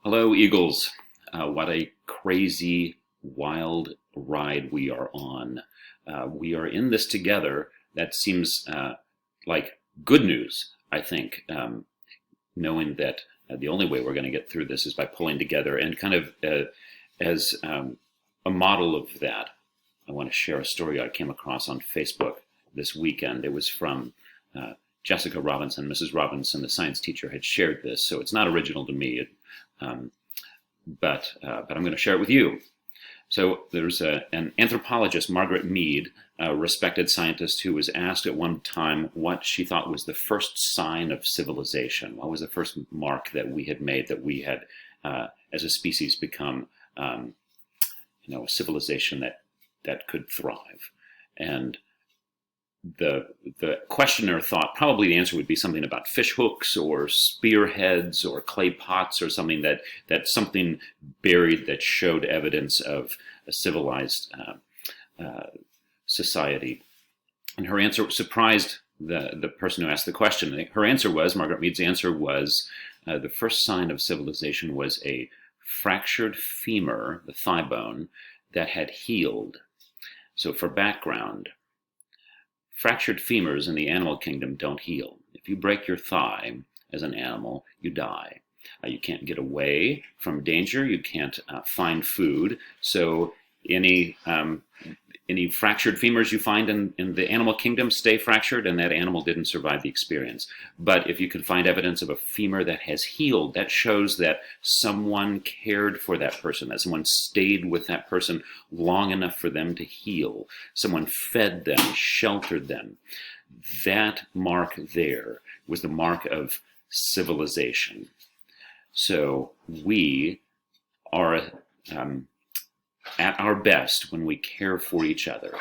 Hello, Eagles. What a crazy, wild ride we are on. We are in this together. That seems like good news, I think, knowing that the only way we're going to get through this is by pulling together. And kind of as a model of that, I want to share a story I came across on Facebook this weekend. It was from Jessica Robinson. Mrs. Robinson, the science teacher, had shared this, so it's not original to me. But I'm going to share it with you. So there's an anthropologist, Margaret Mead, a respected scientist, who was asked at one time what she thought was the first sign of civilization. What was the first mark that we had made, that we had, as a species, become, a civilization that could thrive. And the questioner thought probably the answer would be something about fish hooks or spearheads or clay pots, or something that something buried that showed evidence of a civilized society. And her answer surprised the person who asked the question. Her answer was, Margaret Mead's answer was, the first sign of civilization was a fractured femur, the thigh bone, that had healed. So for background, fractured femurs in the animal kingdom don't heal. If you break your thigh as an animal, you die. You can't get away from danger. You can't find food. So any fractured femurs you find in the animal kingdom stay fractured, and that animal didn't survive the experience. But if you can find evidence of a femur that has healed, that shows that someone cared for that person, that someone stayed with that person long enough for them to heal. Someone fed them, sheltered them. That mark there was the mark of civilization. So we are at our best when we care for each other.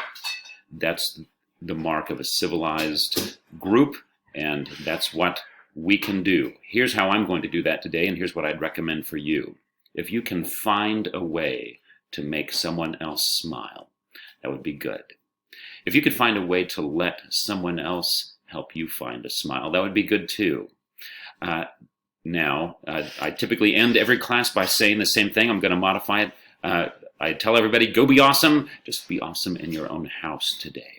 That's the mark of a civilized group, and that's what we can do. Here's how I'm going to do that today, and here's what I'd recommend for you. If you can find a way to make someone else smile, that would be good. If you could find a way to let someone else help you find a smile, that would be good too. Now, I typically end every class by saying the same thing. I'm going to modify it. I tell everybody, go be awesome. Just be awesome in your own house today.